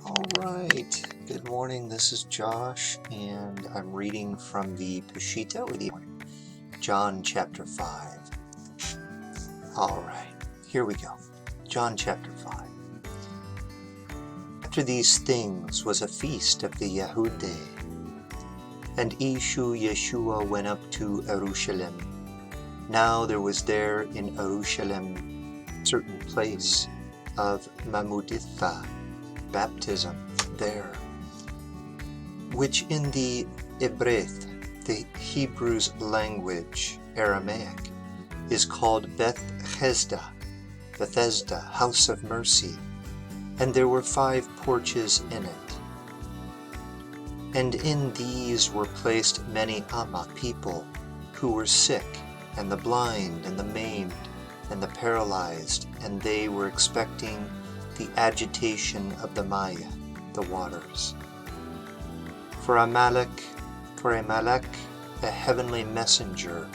All right, good morning. This is Josh, and I'm reading from the Peshitta with you, John chapter 5. All right, here we go. John chapter 5. After these things was a feast of the Yehudah, and Yeshua went up to Jerusalem. Now there was there in Jerusalem a certain place of Mamuditha, baptism there, which in the Ibrith, the Hebrew's language, Aramaic, is called Bethesda, house of mercy, and there were 5 porches in it. And in these were placed many Amma people, who were sick, and the blind, and the maimed, and the paralyzed, and they were expecting the agitation of the Maya, the waters. For a Malak, a heavenly messenger,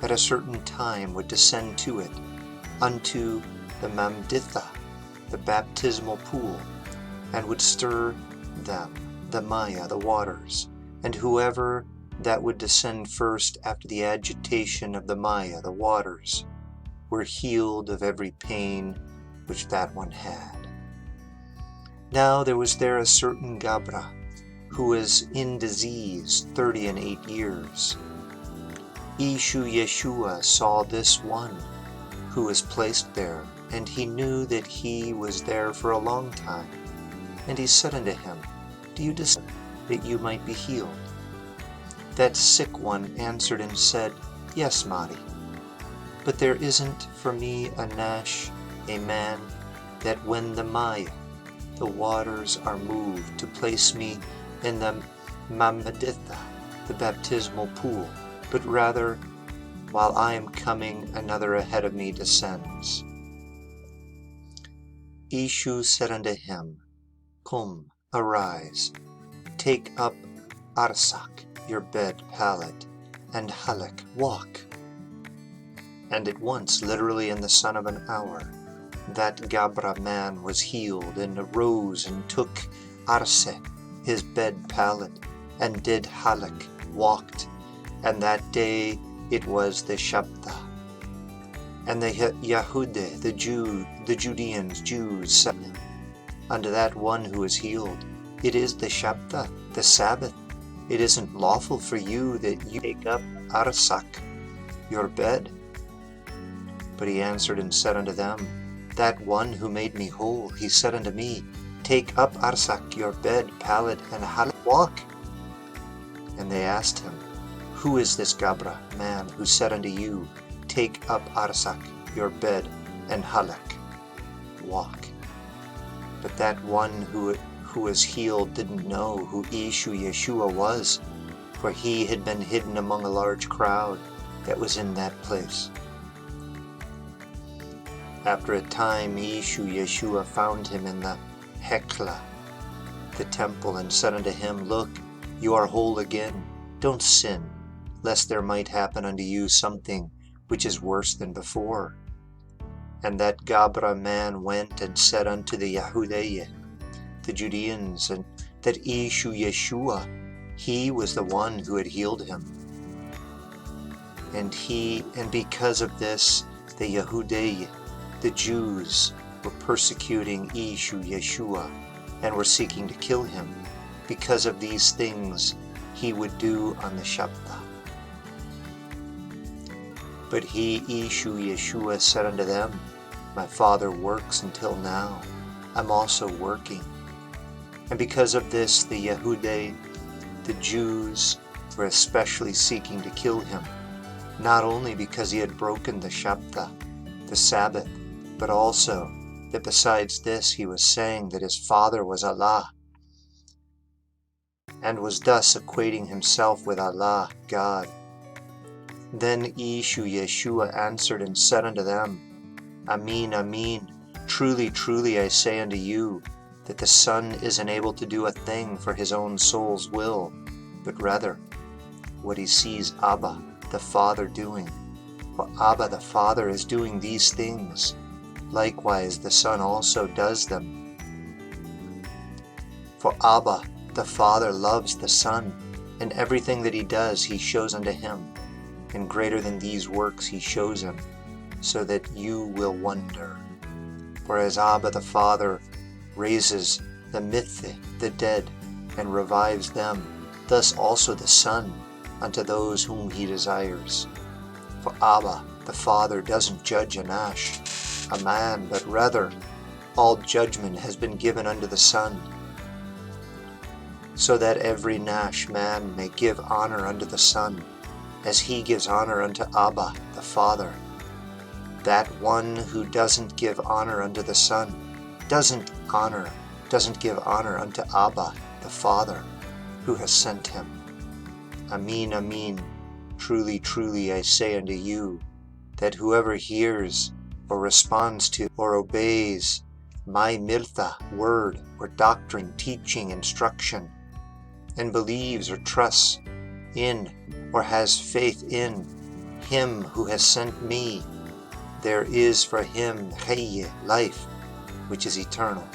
at a certain time would descend to it, unto the Mamditha, the baptismal pool, and would stir them, the Maya, the waters, and whoever that would descend first after the agitation of the Maya, the waters, were healed of every pain which that one had. Now there was there a certain Gabra, who was in disease 38 years. Yeshua saw this one, who was placed there, and he knew that he was there for a long time. And he said unto him, Do you desire that you might be healed? That sick one answered and said, Yes, Mahdi. But there isn't for me a Nash, a man, that when the Maya, the waters, are moved to place me in the Mamditha, the baptismal pool, but rather, while I am coming, another ahead of me descends. Yeshua said unto him, Come, arise, take up Arsak, your bed pallet, and Halak, walk. And at once, literally in the son of an hour, that Gabra man was healed, and arose and took Arse, his bed pallet, and did Halak, walked. And that day it was the Shabbat. And the Yehudah, the Judeans, Jews, said unto that one who is healed, It is the Shabbat, the Sabbath. It isn't lawful for you that you take up Arsak, your bed. But he answered and said unto them, That one who made me whole, he said unto me, Take up Arsak, your bed, pallet, and Halak, walk. And they asked him, Who is this Gabra man who said unto you, Take up Arsak, your bed, and Halak, walk? But that one who was healed didn't know who Yeshua was, for he had been hidden among a large crowd that was in that place. After a time, Yeshua found him in the Hekla, the temple, and said unto him, Look, you are whole again. Don't sin, lest there might happen unto you something which is worse than before. And that Gabra man went and said unto the Yehudah, the Judeans, and that Yeshua, he was the one who had healed him. And because of this, the Yehudah, the Jews, were persecuting Yeshua, and were seeking to kill him, because of these things he would do on the Shabbat. But Yeshua said unto them, My Father works until now. I'm also working. And because of this, the Yehudah, the Jews, were especially seeking to kill him, not only because he had broken the Shabbat, the Sabbath, but also that besides this he was saying that his Father was Allah, and was thus equating himself with Allah, God. Then Yeshua answered and said unto them, Amen, amen, truly, truly I say unto you, that the Son isn't able to do a thing for his own soul's will, but rather what he sees Abba, the Father, doing. For Abba, the Father, is doing these things. Likewise the Son also does them. For Abba, the Father, loves the Son, and everything that he does he shows unto him, and greater than these works he shows him, so that you will wonder. For as Abba the Father raises the mithe, the dead, and revives them, thus also the Son unto those whom he desires. For Abba the Father doesn't judge a man, but rather all judgment has been given unto the Son, so that every man may give honor unto the Son, as he gives honor unto Abba the Father. That one who doesn't give honor unto the Son doesn't give honor unto Abba the Father, who has sent him. Amen, amen, truly, truly I say unto you, that whoever hears or responds to or obeys my miltha, word or doctrine, teaching, instruction, and believes or trusts in or has faith in him who has sent me, there is for him chayye, life, which is eternal,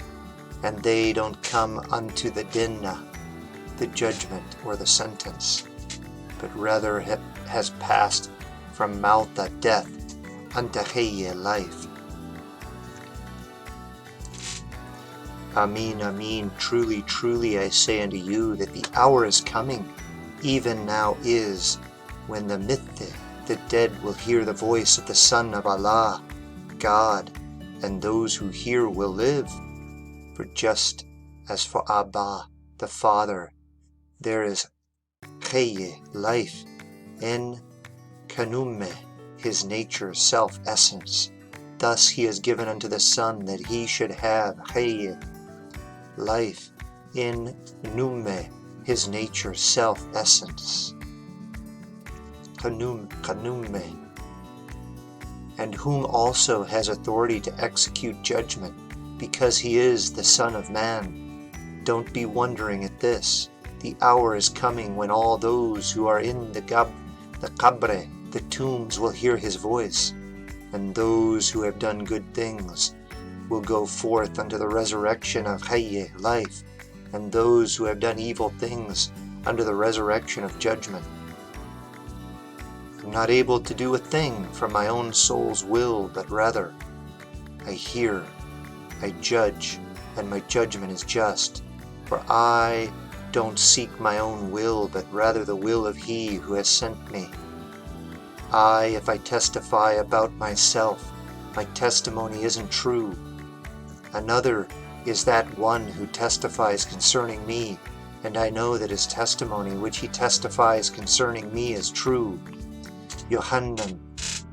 and they don't come unto the dinna, the judgment or the sentence, but rather has passed from malta, death, unto chayye, life. Amen, amen, truly, truly I say unto you, that the hour is coming, even now is, when the mithe, the dead, will hear the voice of the Son of Allah, God, and those who hear will live. For just as for Abba, the Father, there is chayye, life, in kanume, his nature, self-essence, thus he has given unto the Son that he should have chayye, life, in nume, his nature, self-essence. Kanume. And whom also has authority to execute judgment, because he is the Son of Man. Don't be wondering at this. The hour is coming when all those who are in the qabre, the tombs, will hear his voice, and those who have done good things will go forth unto the resurrection of chayye, life, and those who have done evil things unto the resurrection of judgment. I'm not able to do a thing from my own soul's will, but rather I hear, I judge, and my judgment is just. For I don't seek my own will, but rather the will of he who has sent me. If I testify about myself, my testimony isn't true. Another is that one who testifies concerning me, and I know that his testimony which he testifies concerning me is true. Yohanan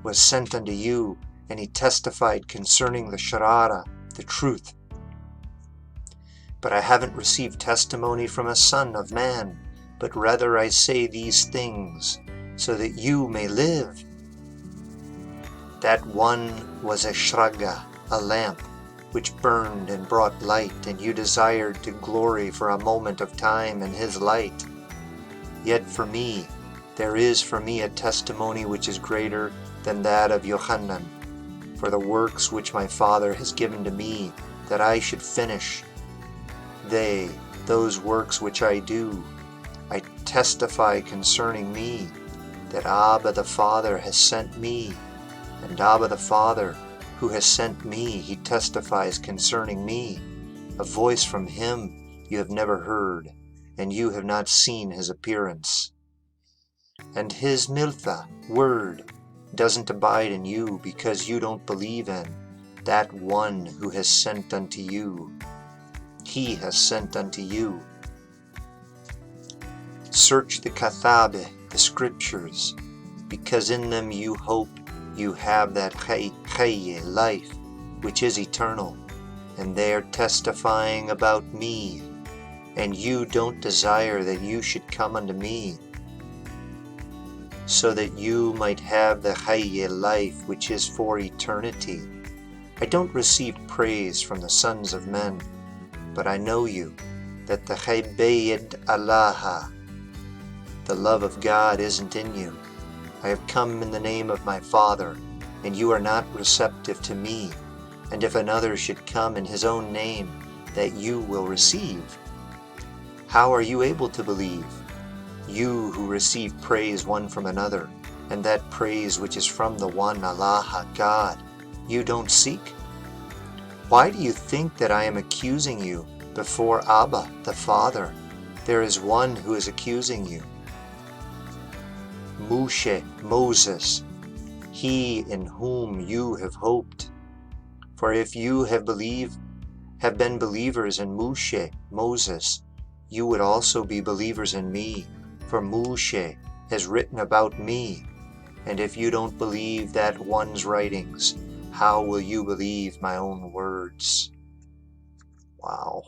was sent unto you, and he testified concerning the Sharara, the truth. But I haven't received testimony from a son of man, but rather I say these things, so that you may live. That one was a shraga, a lamp, which burned and brought light, and you desired to glory for a moment of time in his light. Yet for me, there is for me a testimony which is greater than that of Yohanan, for the works which my Father has given to me, that I should finish. Those works which I do, I testify concerning me, that Abba the Father has sent me, and Abba the Father, who has sent me, he testifies concerning me. A voice from him you have never heard, and you have not seen his appearance. And his miltha, word, doesn't abide in you, because you don't believe in that one who has sent unto you. He has sent unto you. Search the kathabe, the scriptures, because in them you hope you have that chayye, life, which is eternal, and they are testifying about me, and you don't desire that you should come unto me, so that you might have the chayye, life, which is for eternity. I don't receive praise from the sons of men, but I know you, that the chaybayed Allah, the love of God, isn't in you. I have come in the name of my Father, and you are not receptive to me. And if another should come in his own name, that you will receive. How are you able to believe? You who receive praise one from another, and that praise which is from the one Allah, God, you don't seek? Why do you think that I am accusing you before Abba, the Father? There is one who is accusing you. Moses, he in whom you have hoped. For if you have been believers in Moses, you would also be believers in me, for Moshe has written about me. And if you don't believe that one's writings, how will you believe my own words? Wow.